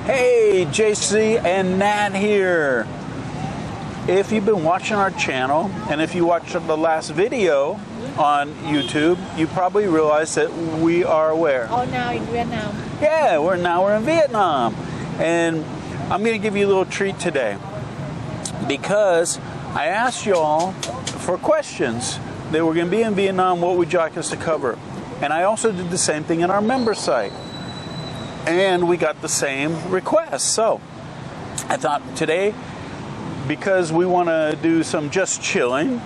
Hey, JC and Nat here. If you've been watching our channel, and if you watched the last video on YouTube, you probably realized that we are where? Oh, now in Vietnam. Yeah, we're in Vietnam. And I'm going to give you a little treat today because I asked y'all for questions that we're going to be in Vietnam. What would you like us to cover? And I also did the same thing in our member site. And we got the same request. So I thought today, because we want to do some just chilling,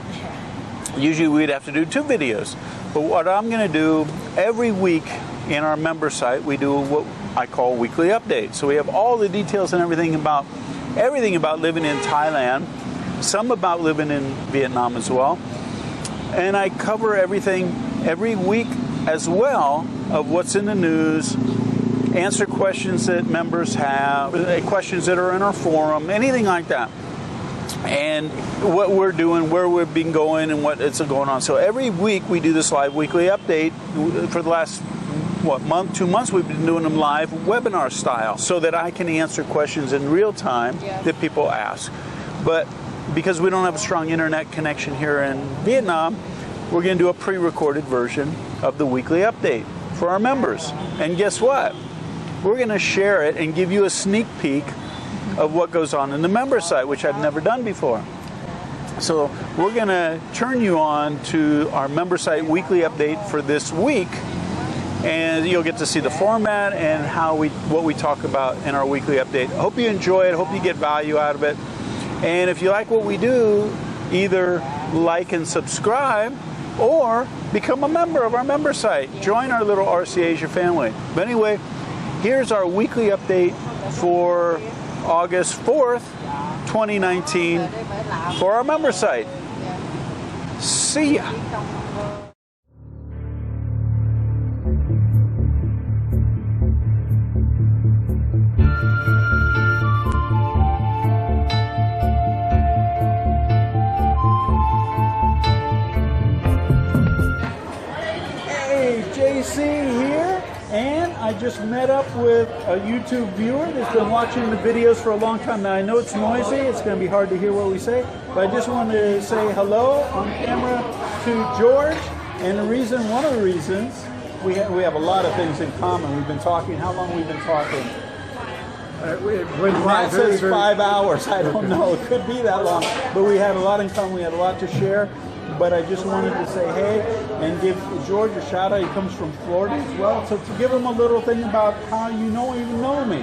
usually we'd have to do 2 videos. But what I'm going to do every week in our member site, we do what I call weekly updates. So we have all the details and everything about living in Thailand, some about living in Vietnam as well. And I cover everything every week as well of what's in the news, answer questions that members have, questions that are in our forum, anything like that. And what we're doing, where we've been going, and what is going on. So every week we do this live weekly update. For the last, month, 2 months, we've been doing them live webinar style so that I can answer questions in real time that people ask. But because we don't have a strong internet connection here in Vietnam, we're going to do a pre-recorded version of the weekly update for our members. And guess what? We're going to share it and give you a sneak peek of what goes on in the member site, which I've never done before. So we're going to turn you on to our member site weekly update for this week, and you'll get to see the format and what we talk about in our weekly update. Hope you enjoy it. Hope you get value out of it. And if you like what we do, either like and subscribe or become a member of our member site. Join our little RC Asia family. But anyway, here's our weekly update for August 4th, 2019 for our member site. See ya. Hey, JC here. And I just met up with a YouTube viewer that's been watching the videos for a long time. Now I know it's noisy, it's going to be hard to hear what we say, but I just wanted to say hello on camera to George. And one of the reasons, we have a lot of things in common. We've been talking, how long we've been talking? Matt says 5 hours, I don't know, it could be that long. But we had a lot in common, we had a lot to share. But I just wanted to say hey and give George a shout out. He comes from Florida as well. So to give him a little thing about how you even know me.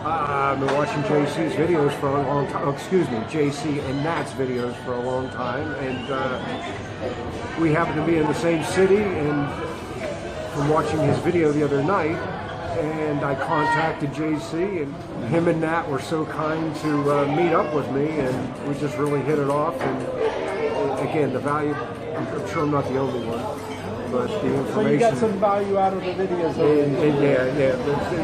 I've been watching JC's videos for a long time. JC and Nat's videos for a long time. And we happen to be in the same city. And from watching his video the other night, and I contacted JC, and him and Nat were so kind to meet up with me, and we just really hit it off. And again, the value, I'm sure I'm not the only one, but the information. So you got some value out of the videos.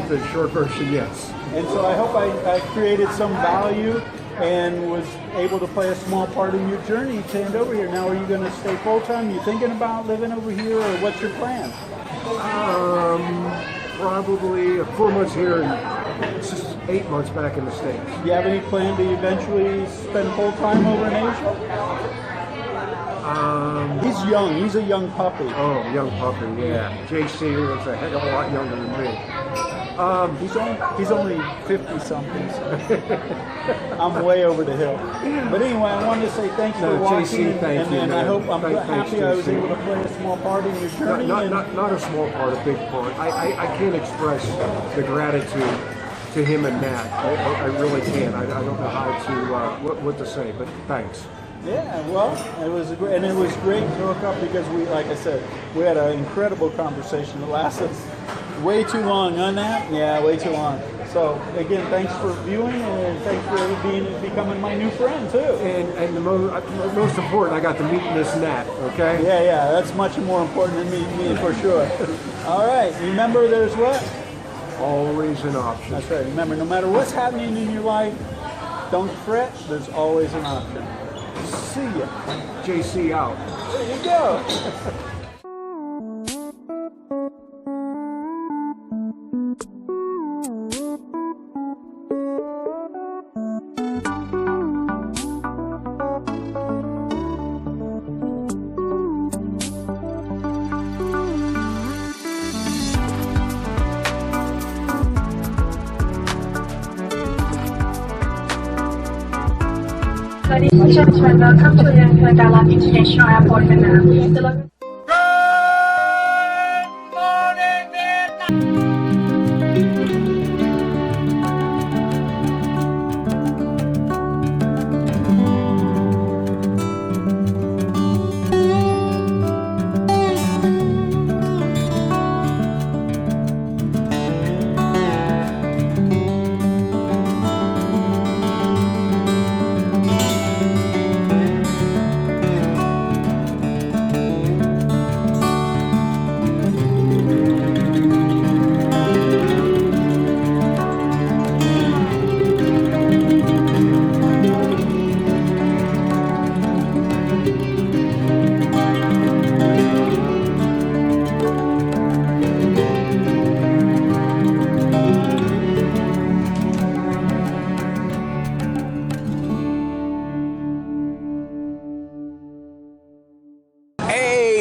The short version, yes. And so I hope I created some value and was able to play a small part in your journey to end over here. Now, are you going to stay full-time? You thinking about living over here, or what's your plan? Probably 4 months here and 8 months back in the States. Do you have any plan to eventually spend full-time over in Asia? He's young. He's a young puppy. Oh, young puppy, yeah. JC was a heck of a lot younger than me. He's only 50-something. So I'm way over the hill. But anyway, I wanted to say thanks for watching. JC, thank you, and I hope I'm happy JC. I was able to play a small part in your journey. Not a small part, a big part. I can't express the gratitude to him and Nat. I really can't. I don't know how to what to say, but thanks. Yeah, well, it was great to hook up because like I said, we had an incredible conversation that lasted way too long on that. Yeah, way too long. So again, thanks for viewing, and thanks for becoming my new friend too. And the most important, I got to meet Miss Nat. Okay. Yeah, that's much more important than me for sure. All right, remember, there's what? Always an option. That's right. Remember, no matter what's happening in your life, don't fret. There's always an option. See ya. JC out. There you go. Ladies and gentlemen, welcome to the Thailand International Airport, Vietnam.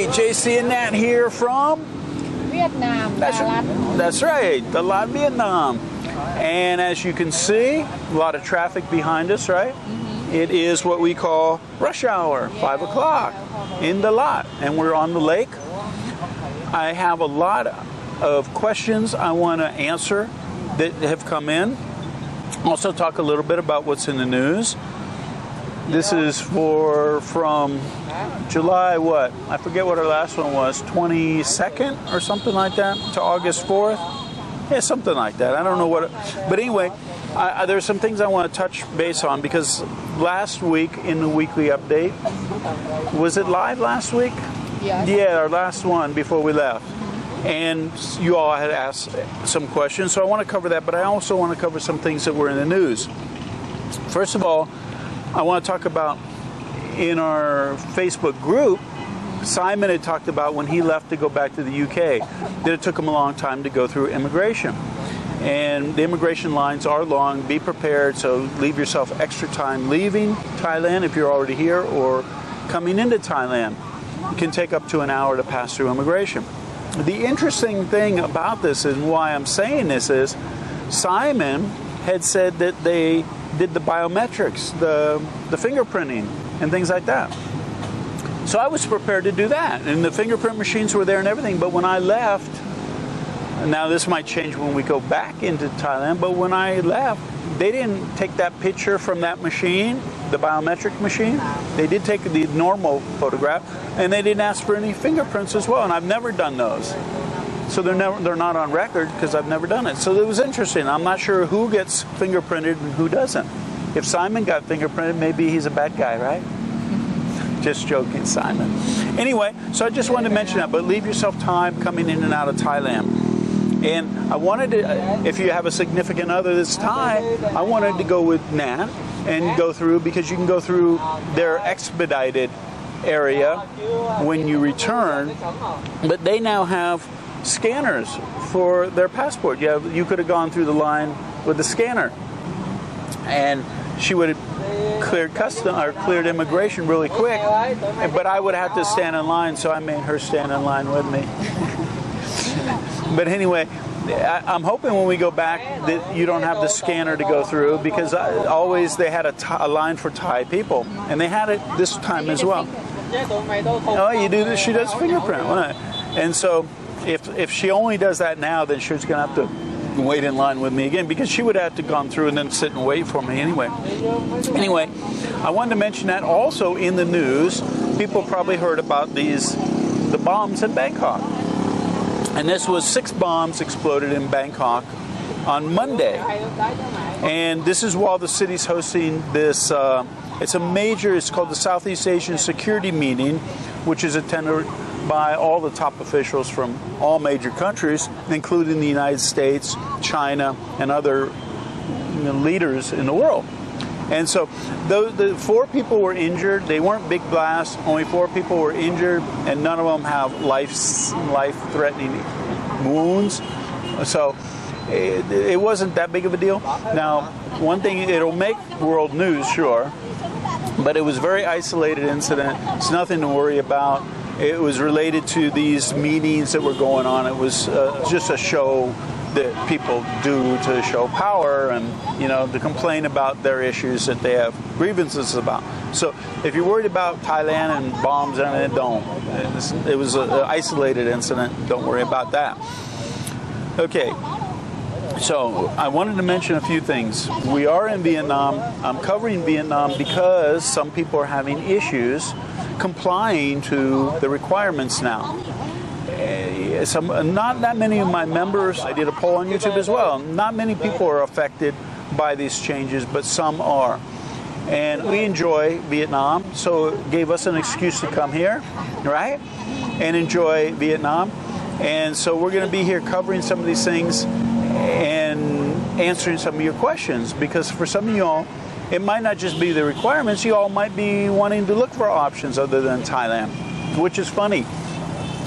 JC and Nat here from Vietnam. that's right, the Lot Vietnam. And as you can see, a lot of traffic behind us, right? It is what we call rush hour, 5 o'clock in the lot, and we're on the lake. I have a lot of questions I want to answer that have come in. Also talk a little bit about what's in the news. This is from July, what? I forget what our last one was, 22nd or something like that, to August 4th. Yeah, something like that. I don't know what. But anyway, there's some things I want to touch base on because last week in the weekly update, was it live last week? Yes. Yeah, our last one before we left. And you all had asked some questions, so I want to cover that, but I also want to cover some things that were in the news. First of all, I want to talk about in our Facebook group, Simon had talked about when he left to go back to the UK, that it took him a long time to go through immigration. And the immigration lines are long. Be prepared, so leave yourself extra time leaving Thailand if you're already here or coming into Thailand. It can take up to an hour to pass through immigration. The interesting thing about this and why I'm saying this is Simon had said that they did the biometrics, the fingerprinting and things like that. So I was prepared to do that, and the fingerprint machines were there and everything, but when I left, now this might change when we go back into Thailand, but when I left, they didn't take that picture from that machine, the biometric machine. They did take the normal photograph, and they didn't ask for any fingerprints as well, and I've never done those. So they're not on record because I've never done it. So it was interesting. I'm not sure who gets fingerprinted and who doesn't. If Simon got fingerprinted, maybe he's a bad guy, right? Just joking, Simon. Anyway, so I just wanted to mention that, but leave yourself time coming in and out of Thailand. And I wanted to, if you have a significant other that's Thai, I wanted to go with Nat and go through, because you can go through their expedited area when you return, but they now have scanners for their passport. You could have gone through the line with the scanner, and she would have cleared custom or cleared immigration really quick. But I would have to stand in line, so I made her stand in line with me. But anyway, I'm hoping when we go back that you don't have the scanner to go through, because always they had a line for Thai people, and they had it this time as well. Oh, you do this? She does fingerprint, and so. If she only does that now, then she's going to have to wait in line with me again, because she would have to gone through and then sit and wait for me anyway. Anyway, I wanted to mention that also in the news, people probably heard about the bombs in Bangkok. And this was 6 bombs exploded in Bangkok on Monday. And this is while the city's hosting this, it's called the Southeast Asian Security Meeting, which is attended by all the top officials from all major countries, including the United States, China, and other leaders in the world. And so the 4 people were injured. They weren't big blasts. Only 4 people were injured, and none of them have life-threatening wounds. So it wasn't that big of a deal. Now, one thing, it'll make world news, sure, but it was a very isolated incident. It's nothing to worry about. It was related to these meetings that were going on. It was just a show that people do to show power and, you know, to complain about their issues that they have grievances about. So if you're worried about Thailand and bombs, and don't. It was an isolated incident. Don't worry about that. Okay. So I wanted to mention a few things. We are in Vietnam. I'm covering Vietnam because some people are having issues complying to the requirements now. Not that many of my members, I did a poll on YouTube as well, not many people are affected by these changes, but some are. And we enjoy Vietnam, so it gave us an excuse to come here, right? And enjoy Vietnam. And so we're going to be here covering some of these things and answering some of your questions, because for some of y'all, it might not just be the requirements, you all might be wanting to look for options other than Thailand, which is funny.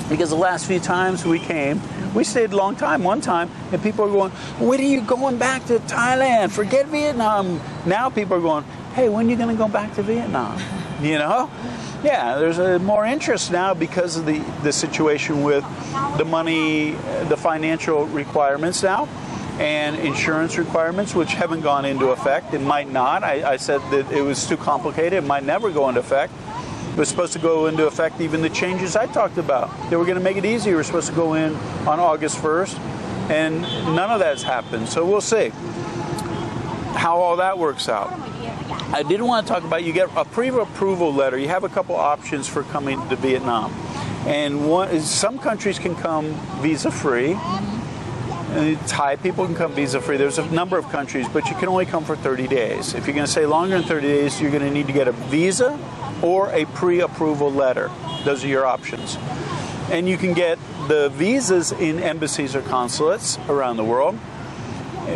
Because the last few times we came, we stayed a long time, one time, and people are going, when are you going back to Thailand? Forget Vietnam. Now people are going, hey, when are you going to go back to Vietnam? You know? Yeah, there's more interest now because of the situation with the money, the financial requirements now, and insurance requirements, which haven't gone into effect. It might not. I said that it was too complicated. It might never go into effect. It was supposed to go into effect, even the changes I talked about. They were going to make it easier. We're supposed to go in on August 1st, and none of that's happened. So we'll see how all that works out. I did want to talk about, you get a pre-approval letter. You have a couple options for coming to Vietnam. And some countries can come visa-free. Thai people can come visa-free. There's a number of countries, but you can only come for 30 days. If you're going to stay longer than 30 days, you're going to need to get a visa or a pre-approval letter. Those are your options. And you can get the visas in embassies or consulates around the world,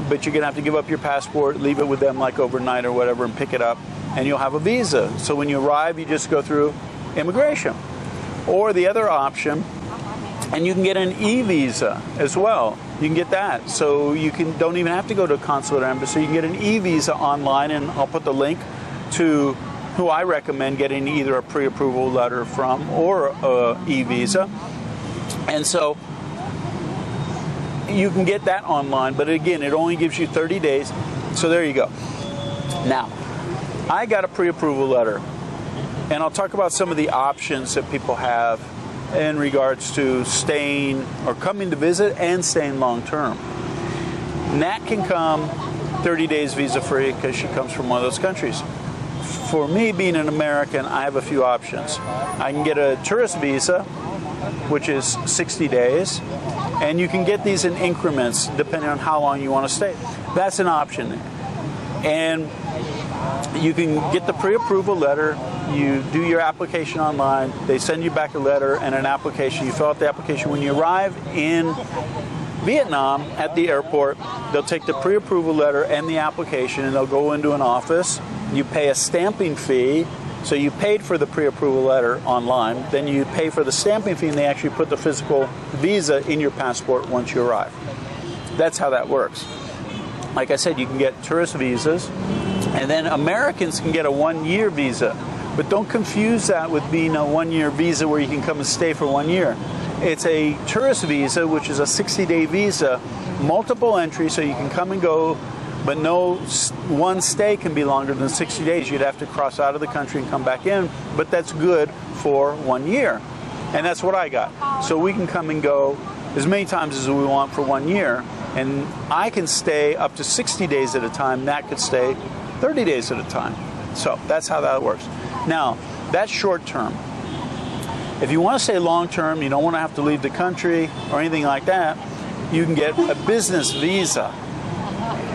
but you're going to have to give up your passport, leave it with them like overnight or whatever, and pick it up, and you'll have a visa. So when you arrive, you just go through immigration. Or the other option, and you can get an e-visa as well. You can get that. So you don't even have to go to a consulate or embassy. You can get an e-visa online, and I'll put the link to who I recommend getting either a pre-approval letter from or a e-visa. And so you can get that online, but again, it only gives you 30 days. So there you go. Now, I got a pre-approval letter, and I'll talk about some of the options that people have in regards to staying or coming to visit and staying long term. Nat can come 30 days visa-free because she comes from one of those countries. For me, being an American, I have a few options. I can get a tourist visa, which is 60 days, and you can get these in increments depending on how long you want to stay. That's an option. And you can get the pre-approval letter. You do your application online. They send you back a letter and an application. You fill out the application. When you arrive in Vietnam at the airport, they'll take the pre-approval letter and the application, and they'll go into an office. You pay a stamping fee. So you paid for the pre-approval letter online, then you pay for the stamping fee, and they actually put the physical visa in your passport once you arrive. That's how that works. Like I said, you can get tourist visas, and then Americans can get a 1-year visa. But don't confuse that with being a 1-year visa where you can come and stay for 1 year. It's a tourist visa, which is a 60-day visa, multiple entry, so you can come and go, but no one stay can be longer than 60 days. You'd have to cross out of the country and come back in, but that's good for 1 year. And that's what I got. So we can come and go as many times as we want for 1 year, and I can stay up to 60 days at a time. Nat could stay 30 days at a time. So that's how that works. Now, that's short term. If you want to stay long term, you don't want to have to leave the country or anything like that, you can get a business visa.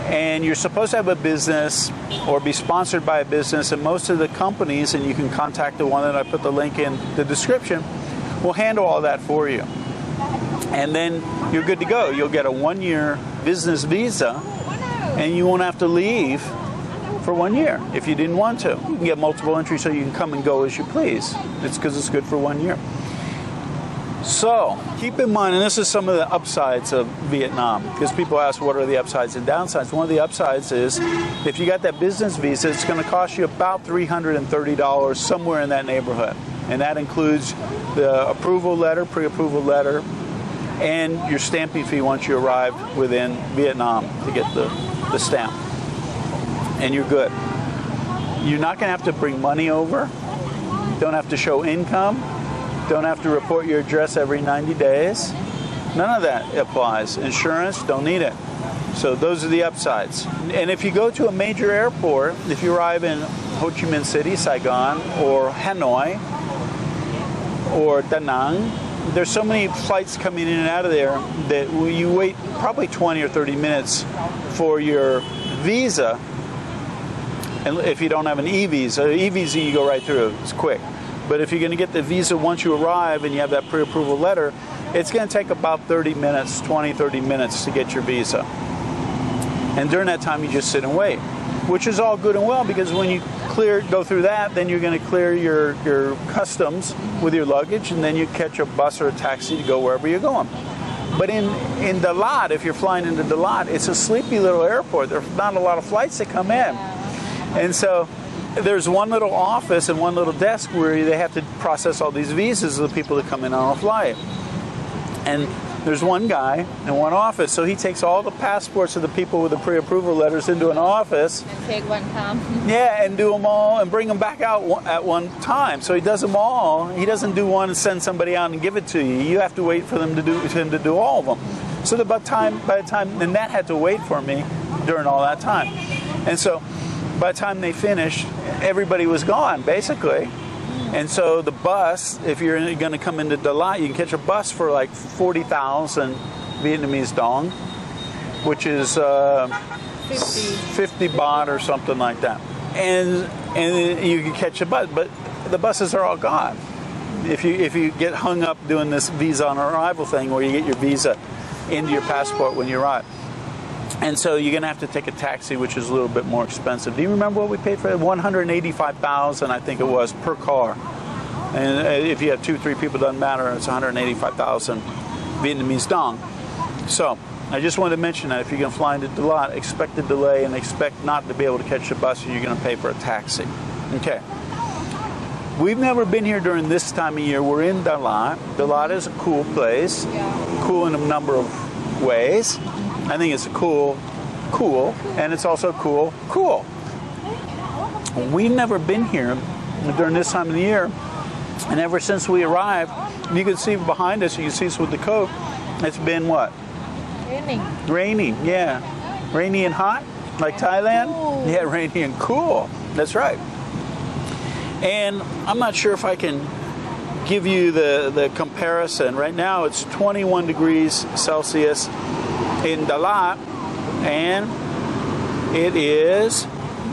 And you're supposed to have a business or be sponsored by a business, and most of the companies, and you can contact the one that I put the link in the description, will handle all that for you. And then you're good to go. You'll get a 1-year business visa, and you won't have to leave for 1 year if you didn't want to. You can get multiple entries so you can come and go as you please. It's because it's good for 1 year. So keep in mind, and this is some of the upsides of Vietnam, because people ask what are the upsides and downsides. One of the upsides is if you got that business visa, it's going to cost you about $330, somewhere in that neighborhood. And that includes the approval letter, pre-approval letter, and your stamping fee once you arrive within Vietnam to get the stamp. And you're good. You're not going to have to bring money over. Don't have to show income. Don't have to report your address every 90 days. None of that applies. Insurance, don't need it. So those are the upsides. And if you go to a major airport, if you arrive in Ho Chi Minh City, Saigon, or Hanoi, or Da Nang, there's so many flights coming in and out of there that you wait probably 20 or 30 minutes for your visa. And if you don't have an e-visa you go right through. It's quick. But if you're going to get the visa once you arrive and you have that pre-approval letter, it's going to take about 30 minutes, 20, 30 minutes to get your visa. And during that time, you just sit and wait, which is all good and well, because when you go through that, then you're going to clear your customs with your luggage, and then you catch a bus or a taxi to go wherever you're going. But in Dalat, if you're flying into Dalat, it's a sleepy little airport. There's not a lot of flights that come in. And so there's one little office and one little desk where they have to process all these visas of the people that come in on a flight. And there's one guy in one office, so he takes all the passports of the people with the pre-approval letters into an office. And take one time. Yeah, and do them all and bring them back out at one time. So he does them all. He doesn't do one and send somebody out and give it to you. You have to wait for him to do all of them. So by the time, and that had to wait for me during all that time. And so by the time they finished, everybody was gone, basically. And so the bus, if you're going to come into Dalat, you can catch a bus for like 40,000 Vietnamese dong, which is 50 baht or something like that. And you can catch a bus, but the buses are all gone. If you get hung up doing this visa on arrival thing, where you get your visa into your passport when you arrive. And so you're going to have to take a taxi, which is a little bit more expensive. Do you remember what we paid for it? 185,000, I think it was, per car. And if you have 2-3 people, doesn't matter. It's 185,000 Vietnamese dong. So I just wanted to mention that if you're going to fly into Dalat, expect a delay and expect not to be able to catch the bus, or you're going to pay for a taxi. Okay. We've never been here during this time of year. We're in Dalat. Dalat is a cool place. Yeah. Cool in a number of ways. I think it's cool, and it's also cool. We've never been here during this time of the year, and ever since we arrived, you can see behind us, you can see us with the coat, it's been what? Raining, yeah. Rainy and hot, like Thailand? Cool. Yeah, rainy and cool. That's right. And I'm not sure if I can give you the comparison. Right now, it's 21 degrees Celsius in Dalat, and it is,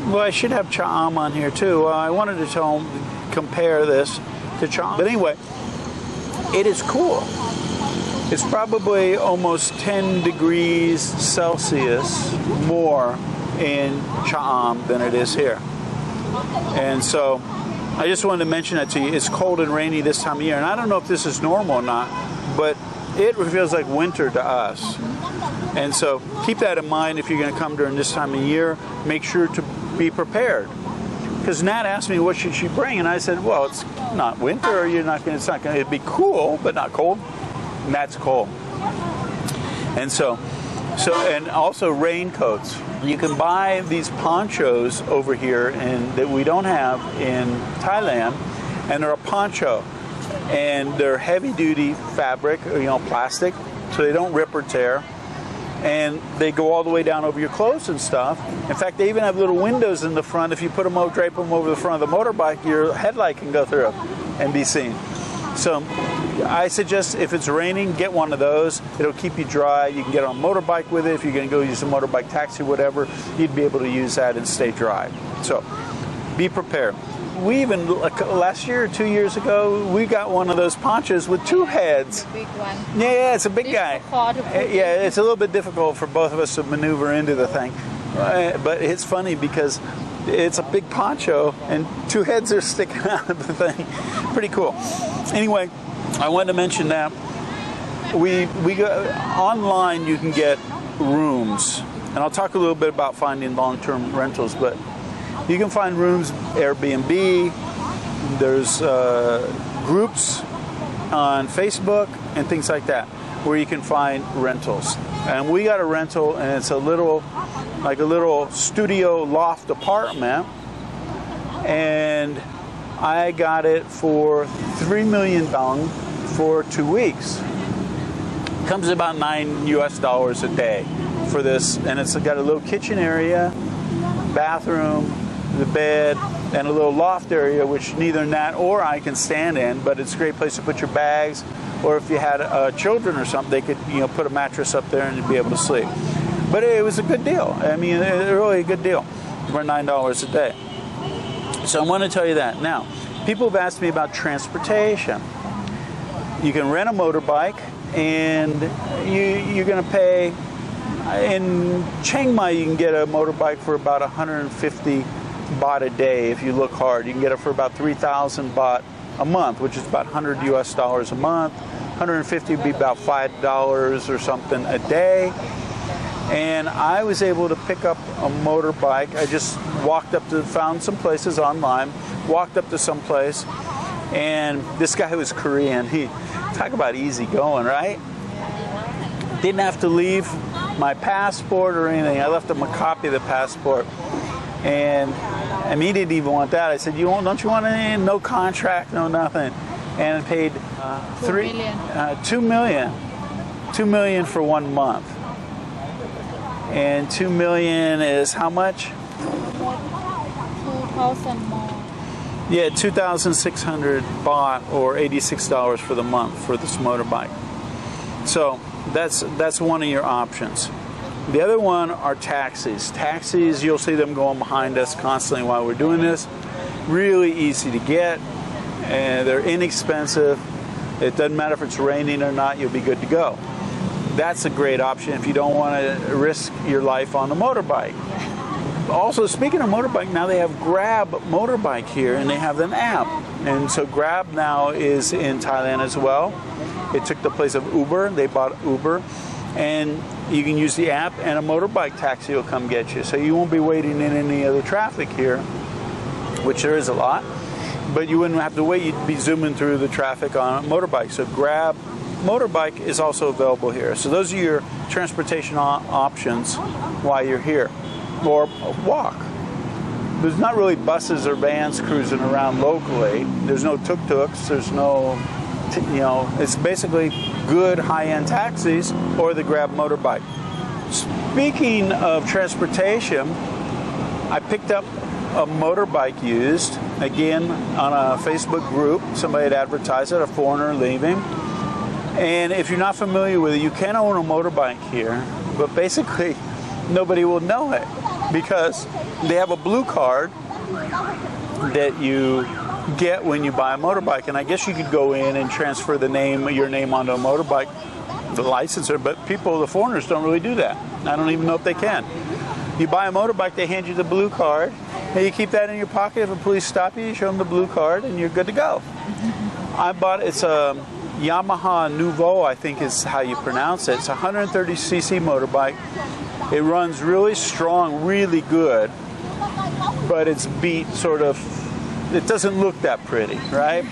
well, I should have Cha Am on here too. I wanted to compare this to Cha Am. But anyway, it is cool. It's probably almost 10 degrees Celsius more in Cha Am than it is here. And so I just wanted to mention that to you. It's cold and rainy this time of year, and I don't know if this is normal or not, but it feels like winter to us. And so keep that in mind if you're going to come during this time of year. Make sure to be prepared. Because Nat asked me what should she bring, and I said, well, it's not winter. It'd be cool, but not cold. Nat's cold. And so and also raincoats. You can buy these ponchos over here that we don't have in Thailand, and they're a poncho. And they're heavy-duty fabric, plastic, so they don't rip or tear. And they go all the way down over your clothes and stuff. In fact, they even have little windows in the front. If you drape them over the front of the motorbike, your headlight can go through and be seen. So I suggest if it's raining, get one of those. It'll keep you dry. You can get on a motorbike with it. If you're going to go use a motorbike taxi, whatever, you'd be able to use that and stay dry. So be prepared. We even, last year or 2 years ago, we got one of those ponchos with 2 heads. The big one. Yeah, it's a big guy. Yeah, it's a little bit difficult for both of us to maneuver into the thing. But it's funny because it's a big poncho and 2 heads are sticking out of the thing. Pretty cool. Anyway, I wanted to mention that we go online. You can get rooms, and I'll talk a little bit about finding long-term rentals, but you can find rooms, Airbnb. There's groups on Facebook and things like that. where you can find rentals. And we got a rental, and it's a little studio loft apartment, and I got it for 3 million dong for 2 weeks. Comes to about $9 a day for this, and it's got a little kitchen area, bathroom, the bed, and a little loft area, which neither Nat or I can stand in, but it's a great place to put your bags, or if you had children or something, they could put a mattress up there and you'd be able to sleep. But it was a good deal. I mean, really a good deal for $9 a day. So I want to tell you that. Now, people have asked me about transportation. You can rent a motorbike, and you're going to pay. In Chiang Mai, you can get a motorbike for about 150 baht a day if you look hard. You can get it for about 3,000 baht a month, which is about $100 a month. 150 would be about $5 or something a day. And I was able to pick up a motorbike. I just found some places online, walked up to some place, and this guy was Korean. Talk about easy going, right? Didn't have to leave my passport or anything. I left him a copy of the passport, and he didn't even want that. I said, don't you want any? No contract, no nothing. And I paid $2 million for 1 month. And 2 million is how much? 2,000 more. Yeah, 2,600 baht, or $86 for the month for this motorbike. So that's one of your options. The other one are taxis. Taxis, you'll see them going behind us constantly while we're doing this. Really easy to get, and they're inexpensive. It doesn't matter if it's raining or not, you'll be good to go. That's a great option if you don't want to risk your life on the motorbike. Also, speaking of motorbike, now they have Grab motorbike here, and they have an app. And so Grab now is in Thailand as well. It took the place of Uber. They bought Uber. And you can use the app, and a motorbike taxi will come get you. So you won't be waiting in any other traffic here, which there is a lot. But you wouldn't have to wait. You'd be zooming through the traffic on a motorbike. So Grab motorbike is also available here. So those are your transportation options while you're here. Or walk. There's not really buses or vans cruising around locally. There's no tuk-tuks. There's no, it's basically good high-end taxis or the Grab motorbike. Speaking of transportation, I picked up a motorbike used, again, on a Facebook group. Somebody had advertised it, a foreigner leaving. And if you're not familiar with it, you can own a motorbike here, but basically nobody will know it because they have a blue card that you get when you buy a motorbike. And I guess you could go in and transfer your name onto a motorbike, the licensor, but the foreigners don't really do that. I don't even know if they can. You buy a motorbike, they hand you the blue card, and you keep that in your pocket. If a police stop you, you show them the blue card, and you're good to go. It's a Yamaha Nuvo, I think is how you pronounce it. It's a 130cc motorbike. It runs really strong, really good, but it's beat sort of, it doesn't look that pretty, right?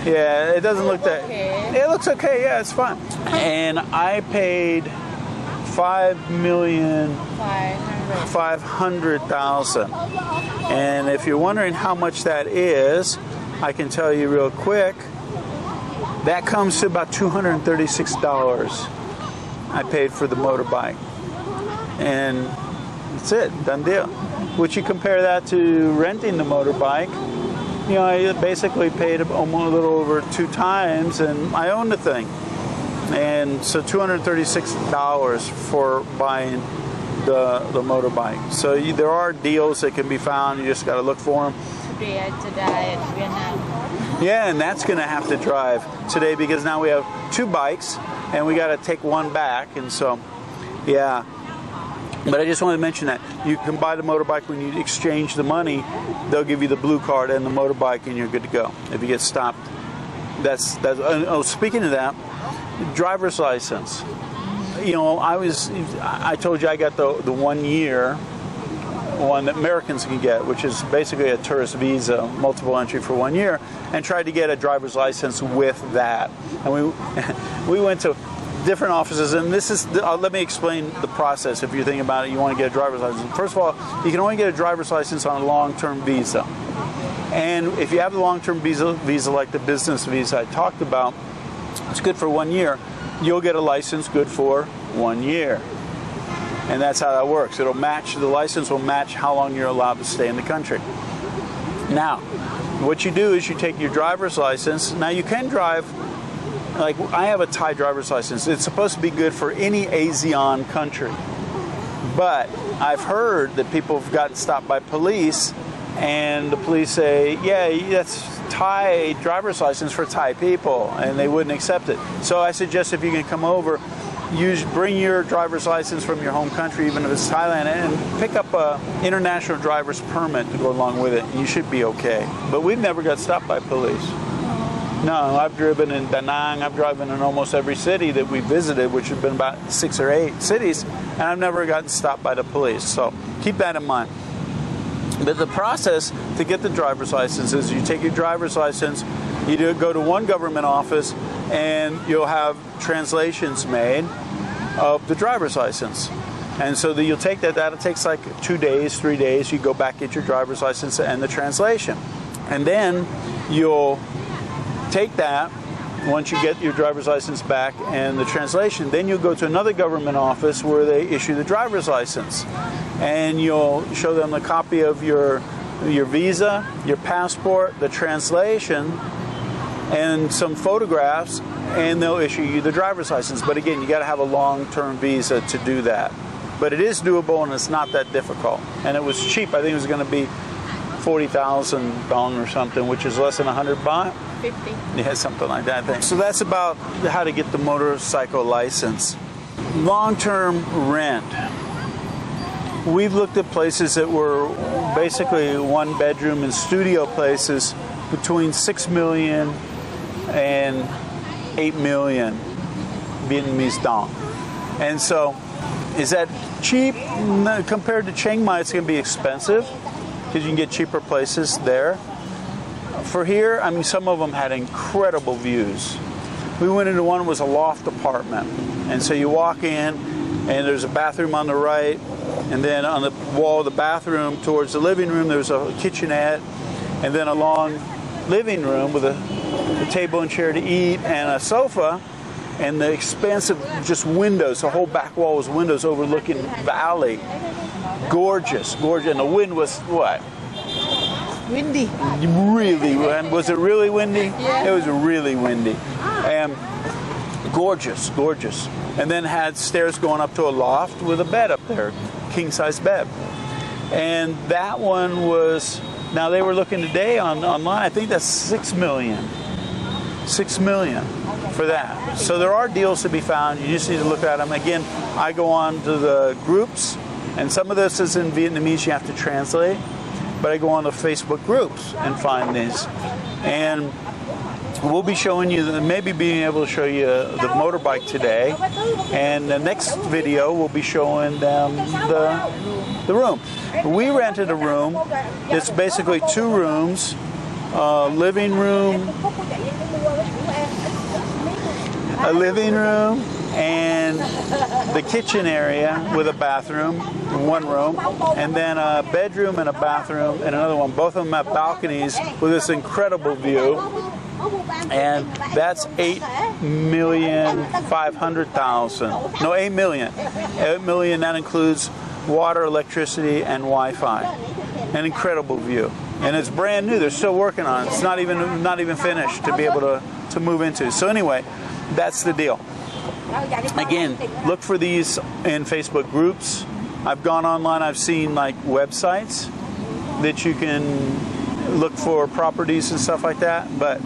Yeah, it doesn't look that, it looks okay, yeah, it's fine. And I paid 500,000. And if you're wondering how much that is, I can tell you real quick. That comes to about $236 I paid for the motorbike. And that's it, done deal. Which you compare that to renting the motorbike, I basically paid almost a little over 2 times, and I own the thing. And so $236 for buying the motorbike. So there are deals that can be found, you just got to look for them. Yeah, and that's going to have to drive today because now we have 2 bikes and we got to take one back, and so yeah. But I just wanted to mention that you can buy the motorbike. When you exchange the money, they'll give you the blue card and the motorbike, and you're good to go. If you get stopped, that's. Oh, speaking of that, driver's license. I told you I got the 1 year one that Americans can get, which is basically a tourist visa, multiple entry for 1 year, and tried to get a driver's license with that. And we went to different offices, and this is, let me explain the process. If you're thinking about it, you want to get a driver's license. First of all, you can only get a driver's license on a long-term visa. And if you have the long-term visa like the business visa I talked about, it's good for 1 year. You'll get a license good for 1 year. And that's how that works. It'll match, the license will match how long you're allowed to stay in the country. Now, what you do is you take your driver's license. Now you can drive, like I have a Thai driver's license. It's supposed to be good for any ASEAN country. But I've heard that people have gotten stopped by police, and the police say, yeah, that's Thai driver's license for Thai people, and they wouldn't accept it. So I suggest if you can come over, bring your driver's license from your home country, even if it's Thailand, and pick up a international driver's permit to go along with it. You should be okay. But we've never got stopped by police. No, I've driven in Da Nang, I've driven in almost every city that we visited, which has been about 6 or 8 cities, and I've never gotten stopped by the police. So keep that in mind. But the process to get the driver's license is you take your driver's license, you go to one government office, and you'll have translations made of the driver's license. And so you'll take that, it takes like 2 days, 3 days, you go back, get your driver's license and the translation. And then you'll take that, once you get your driver's license back and the translation, then you'll go to another government office where they issue the driver's license. And you'll show them the copy of your visa, your passport, the translation, and some photographs, and they'll issue you the driver's license. But again, you got to have a long-term visa to do that. But it is doable, and it's not that difficult. And it was cheap. I think it was going to be 40,000 dong or something, which is less than 100 baht. 50. Yeah, something like that, I think. So that's about how to get the motorcycle license. Long-term rent. We've looked at places that were basically 1-bedroom and studio places between 6 million and 8 million Vietnamese dong. And so, is that cheap? No, compared to Chiang Mai, it's going to be expensive because you can get cheaper places there. For here, I mean, some of them had incredible views. We went into one that was a loft apartment. And so you walk in, and there's a bathroom on the right, and then on the wall of the bathroom towards the living room, there's a kitchenette, and then a long living room with a table and chair to eat and a sofa, and the expansive just windows. The whole back wall was windows overlooking valley. Gorgeous, gorgeous. And the wind was what? Windy. Really, was it really windy? Yeah. It was really windy. And gorgeous, gorgeous. And then had stairs going up to a loft with a bed up there, king-size bed. And that one was, now they were looking today online, I think that's 6 million. 6 million for that. So there are deals to be found. You just need to look at them. Again, I go on to the groups, and some of this is in Vietnamese, you have to translate. But I go on the Facebook groups and find these. And we'll be showing you, maybe being able to show you the motorbike today. And the next video, we'll be showing them the room. We rented a room. It's basically 2 rooms, a living room, and the kitchen area with a bathroom, 1 room, and then a bedroom and a bathroom and another one. Both of them have balconies with this incredible view. And that's 8,500,000. No, 8 million. 8 million, that includes water, electricity, and Wi-Fi. An incredible view. And it's brand new. They're still working on it. It's not even finished to be able to move into. So anyway, that's the deal. Again, look for these in Facebook groups. I've gone online, I've seen like websites that you can look for properties and stuff like that, but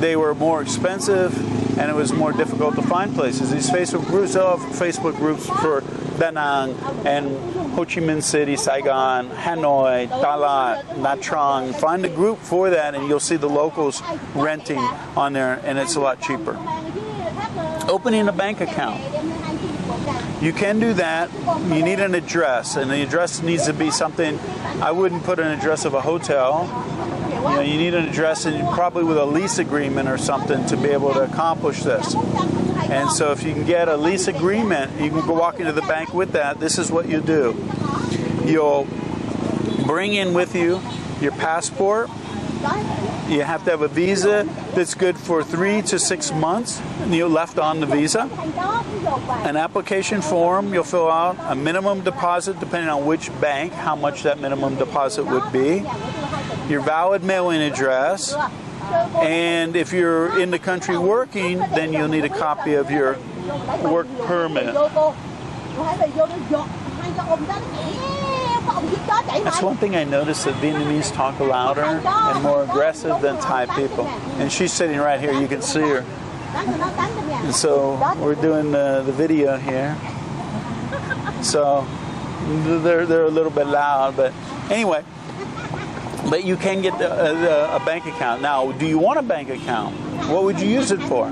they were more expensive and it was more difficult to find places. These Facebook groups, they'll have Facebook groups for Da Nang and Ho Chi Minh City, Saigon, Hanoi, Dalat, Nha Trang. Find a group for that and you'll see the locals renting on there, and it's a lot cheaper. Opening a bank account. You can do that. You need an address, and the address needs to be something. I wouldn't put an address of a hotel. You need an address, and probably with a lease agreement or something to be able to accomplish this. And so if you can get a lease agreement, you can go walk into the bank with that. This is what you do. You'll bring in with you your passport. You have to have a visa that's good for 3 to 6 months, and you're left on the visa. An application form you'll fill out, a minimum deposit depending on which bank, how much that minimum deposit would be, your valid mailing address, and if you're in the country working, then you'll need a copy of your work permit. That's one thing I noticed, that Vietnamese talk louder and more aggressive than Thai people. And she's sitting right here, you can see her. And so we're doing the video here. So they're a little bit loud, but anyway. But you can get a bank account. Now, do you want a bank account? What would you use it for?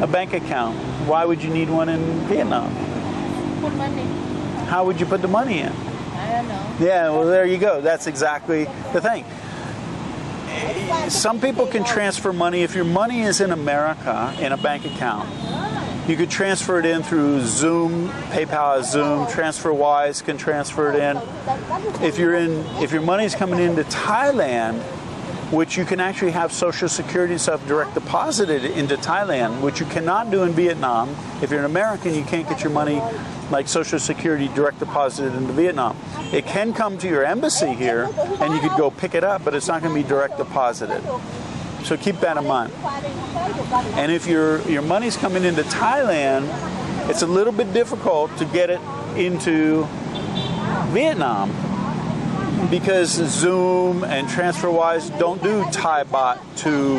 A bank account. Why would you need one in Vietnam? Put money. How would you put the money in? I don't know. Yeah, well, there you go. That's exactly the thing. Some people can transfer money. If your money is in America in a bank account, you could transfer it in through Zoom. PayPal has Zoom. TransferWise can transfer it in. If your money is coming into Thailand, which you can actually have Social Security and stuff direct deposited into Thailand, which you cannot do in Vietnam. If you're an American, you can't get your money like Social Security direct deposited into Vietnam. It can come to your embassy here, and you could go pick it up, but it's not going to be direct deposited. So keep that in mind. And if your money's coming into Thailand, it's a little bit difficult to get it into Vietnam, because Zoom and TransferWise don't do Thai baht to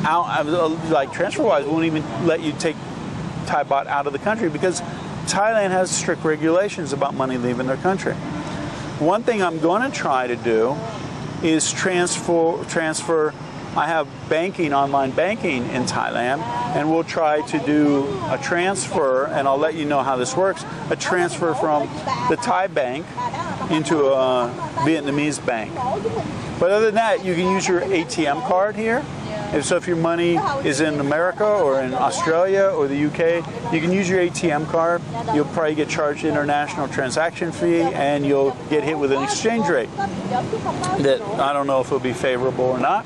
out. Like TransferWise won't even let you take Thai baht out of the country because Thailand has strict regulations about money leaving their country. One thing I'm going to try to do is transfer. I have online banking in Thailand, and we'll try to do a transfer, and I'll let you know how this works, a transfer from the Thai bank into a Vietnamese bank. But other than that, you can use your ATM card here. So if your money is in America or in Australia or the UK, you can use your ATM card. You'll probably get charged international transaction fee, and you'll get hit with an exchange rate that I don't know if it'll be favorable or not.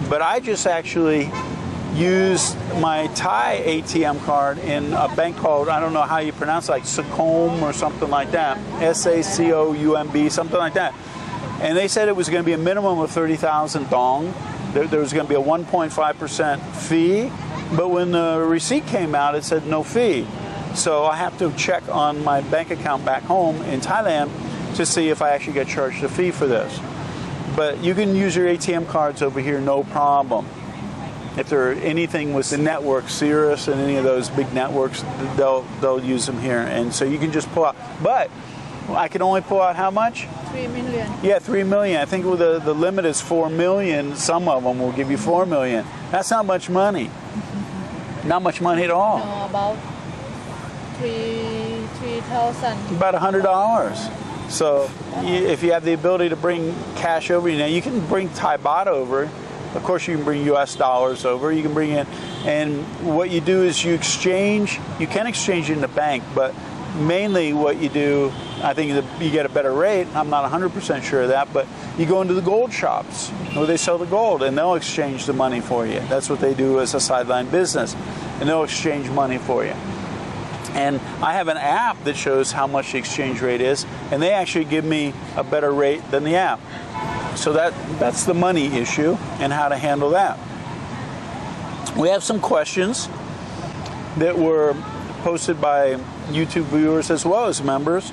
But I just actually used my Thai ATM card in a bank called, I don't know how you pronounce it, like Sacomb or something like that, SACOUMB, something like that. And they said it was going to be a minimum of 30,000 dong. There was going to be a 1.5% fee, but when the receipt came out, it said no fee. So I have to check on my bank account back home in Thailand to see if I actually get charged a fee for this. But you can use your ATM cards over here, no problem. If there anything with the network, Cirrus and any of those big networks, they'll use them here. And so you can just pull out. But I can only pull out how much? 3 million. Yeah, 3 million. I think the limit is 4 million. Some of them will give you 4 million. That's not much money. Not much money at all. No, about 3,000. About $100. So if you have the ability to bring cash over, you can bring Thai baht over. Of course, you can bring U.S. dollars over. You can bring in, and what you do is you exchange. You can exchange in the bank, but mainly what you do, I think you get a better rate. I'm not 100% sure of that, but you go into the gold shops where they sell the gold, and they'll exchange the money for you. That's what they do as a sideline business, and they'll exchange money for you. And I have an app that shows how much the exchange rate is, and they actually give me a better rate than the app. So that's the money issue and how to handle that. We have some questions that were posted by YouTube viewers as well as members.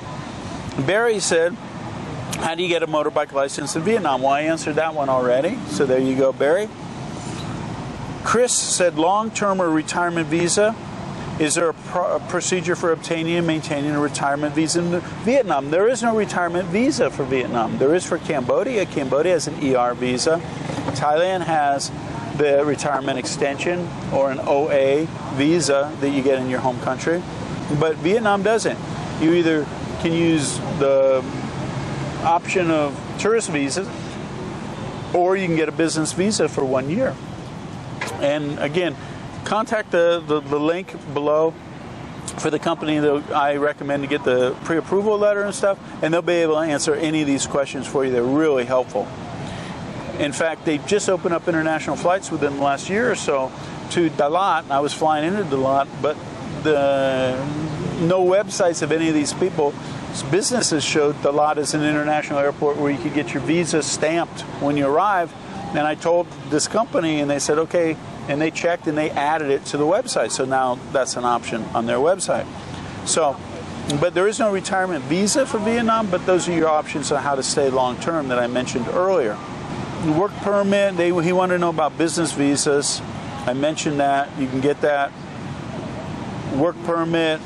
Barry said, how do you get a motorbike license in Vietnam? Well, I answered that one already. So there you go, Barry. Chris said, long-term or retirement visa. Is there a procedure for obtaining and maintaining a retirement visa in Vietnam? There is no retirement visa for Vietnam. There is for Cambodia. Cambodia has an ER visa. Thailand has the retirement extension or an OA visa that you get in your home country. But Vietnam doesn't. You either can use the option of tourist visas, or you can get a business visa for 1 year. And again, contact the link below for the company that I recommend to get the pre-approval letter and stuff, and they'll be able to answer any of these questions for you. They're really helpful. In fact, they just opened up international flights within the last year or so to Dalat. I was flying into Dalat, but no websites of any of these people's businesses showed Dalat as an international airport where you could get your visa stamped when you arrive. And I told this company, and they said, okay, and they checked and they added it to the website. So now that's an option on their website. So, but there is no retirement visa for Vietnam, but those are your options on how to stay long term that I mentioned earlier. Work permit, he wanted to know about business visas. I mentioned that. You can get that. Work permit,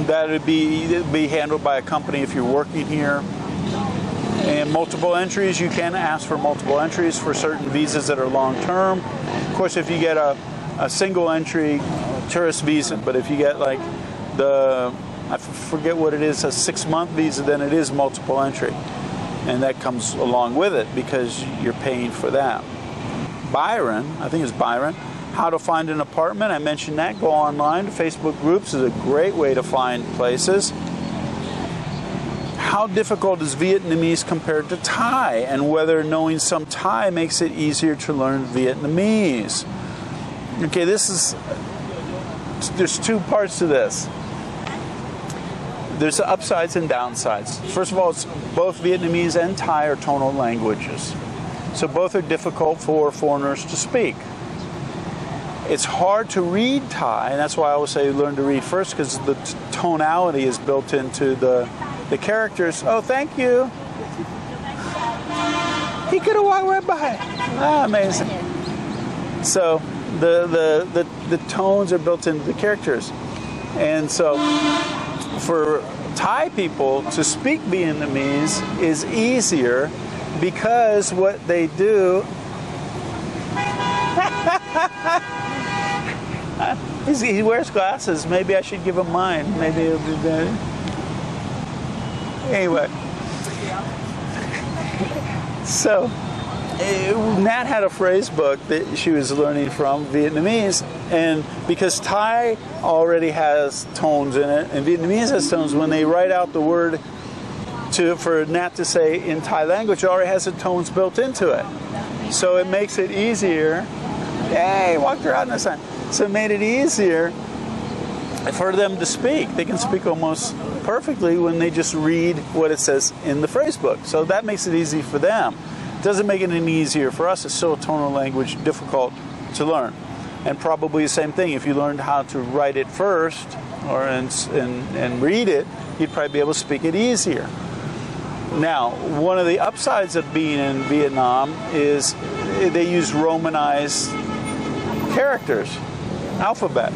that would be handled by a company if you're working here. And multiple entries, you can ask for multiple entries for certain visas that are long term. Of course, if you get a single entry tourist visa, but if you get like I forget what it is, a 6-month visa, then it is multiple entry. And that comes along with it because you're paying for that. Byron, I think it's Byron, how to find an apartment. I mentioned that. Go online. Facebook groups is a great way to find places. How difficult is Vietnamese compared to Thai, and whether knowing some Thai makes it easier to learn Vietnamese. Okay, there's two parts to this. There's upsides and downsides. First of all, it's both Vietnamese and Thai are tonal languages. So both are difficult for foreigners to speak. It's hard to read Thai, and that's why I always say learn to read first, because the tonality is built into the characters. Oh, thank you. He could have walked right by. Ah, amazing. So the tones are built into the characters. And so for Thai people to speak Vietnamese is easier because what they do he wears glasses. Maybe I should give him mine. Maybe it'll be better. Anyway. So Nat had a phrase book that she was learning from Vietnamese, and because Thai already has tones in it and Vietnamese has tones, when they write out the word for Nat to say in Thai language, it already has the tones built into it. So it makes it easier. Hey, walked around this time. So it made it easier for them to speak. They can speak almost perfectly when they just read what it says in the phrase book. So that makes it easy for them. It doesn't make it any easier for us. It's still a tonal language, difficult to learn. And probably the same thing. If you learned how to write it first or and read it, you'd probably be able to speak it easier. Now, one of the upsides of being in Vietnam is they use Romanized characters, alphabet.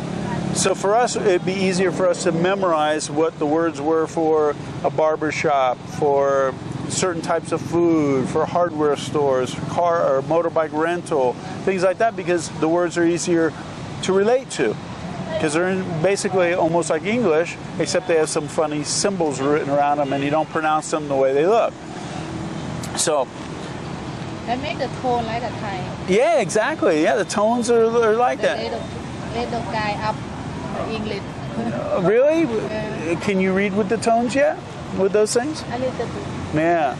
So for us, it'd be easier for us to memorize what the words were for a barber shop, for certain types of food, for hardware stores, for car or motorbike rental, things like that, because the words are easier to relate to. Because they're basically almost like English, except they have some funny symbols written around them and you don't pronounce them the way they look. So They make the tone like a Thai. yeah, exactly. Yeah, the tones are like that. Little guy up English. Really? Yeah. Can you read with the tones yet? With those things? A little bit. Yeah.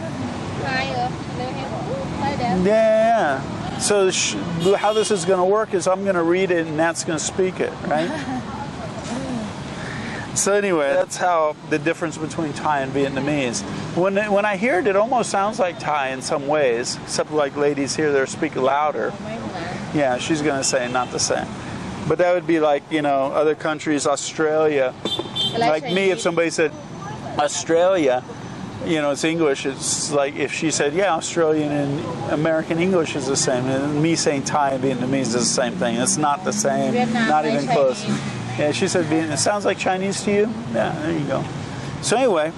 Thai, like that. Yeah. So how this is going to work is I'm going to read it and Nat's going to speak it, right? So anyway, that's how the difference between Thai and Vietnamese. When I hear it, it almost sounds like Thai in some ways, except like ladies here, they speak louder. Yeah, she's going to say not the same. But that would be like, other countries, Australia. Like me, if somebody said Australia, it's English. It's like if she said, yeah, Australian and American English is the same. And me saying Thai and Vietnamese is the same thing. It's not the same. Vietnam, not even close. Chinese. Yeah, she said Vietnam. It sounds like Chinese to you? Yeah, there you go. So anyway,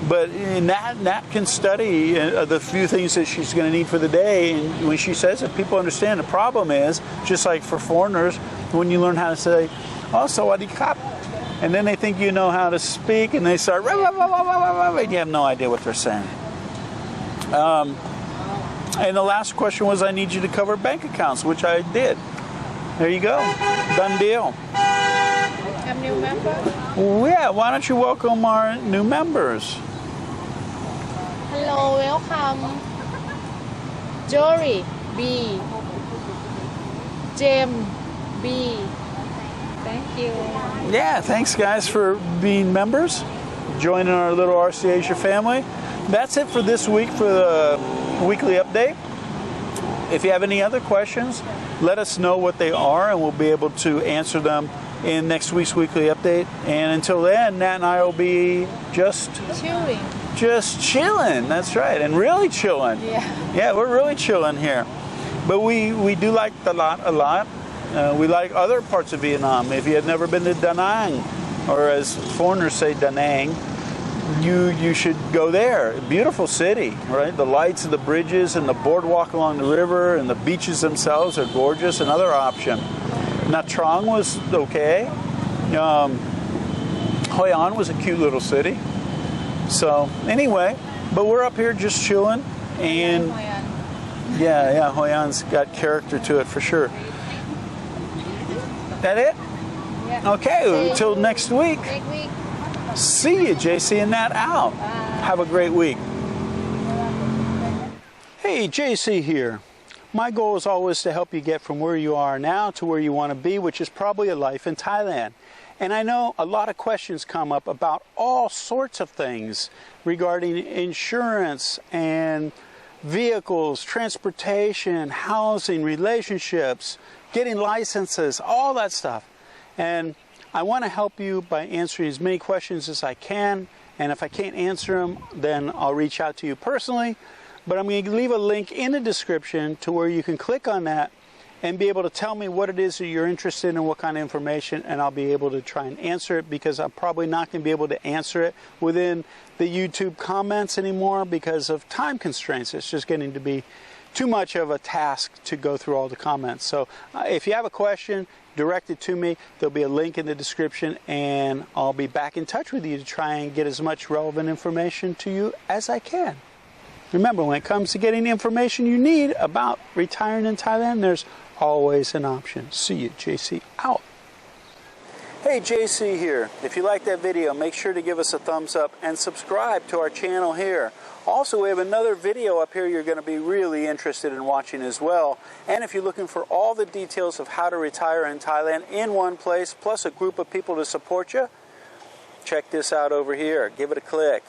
But Nat can study the few things that she's going to need for the day, and when she says it, people understand. The problem is, just like for foreigners, when you learn how to say, "Oh, sawadee kap," and then they think you know how to speak, and they start, and you have no idea what they're saying. And the last question was, I need you to cover bank accounts, which I did. There you go. Done deal. Have new member? Well, yeah, why don't you welcome our new members? Hello, welcome. Jory B. James B. Thank you. Yeah, thanks guys for being members, joining our little RC Asia family. That's it for this week for the weekly update. If you have any other questions, let us know what they are, and we'll be able to answer them in next week's weekly update. And until then, Nat and I will be just chilling. That's right, and really chilling. Yeah, we're really chilling here. But we do like a lot. We like other parts of Vietnam. If you have never been to Da Nang, or as foreigners say, Da Nang, you should go there. Beautiful city, right? The lights of the bridges and the boardwalk along the river and the beaches themselves are gorgeous. Another option. Nha Trang was okay. Hoi An was a cute little city. So anyway, but we're up here just chilling, and yeah, Hoi An's got character to it for sure. That it? Yeah. Okay, until next week. Next week. See you, JC and Nat out. Have a great week. Hey, JC here. My goal is always to help you get from where you are now to where you want to be, which is probably a life in Thailand. And I know a lot of questions come up about all sorts of things regarding insurance and vehicles, transportation, housing, relationships, getting licenses, all that stuff. And I want to help you by answering as many questions as I can. And if I can't answer them, then I'll reach out to you personally. But I'm going to leave a link in the description to where you can click on that and be able to tell me what it is that you're interested in and what kind of information, and I'll be able to try and answer it, because I'm probably not going to be able to answer it within the YouTube comments anymore because of time constraints. It's just getting to be too much of a task to go through all the comments. So if you have a question, direct it to me. There'll be a link in the description, and I'll be back in touch with you to try and get as much relevant information to you as I can. Remember, when it comes to getting the information you need about retiring in Thailand, there's always an option. See you, JC out. Hey, JC here. If you like that video, make sure to give us a thumbs up and subscribe to our channel here. Also, we have another video up here you're going to be really interested in watching as well. And if you're looking for all the details of how to retire in Thailand in one place, plus a group of people to support you, check this out over here. Give it a click.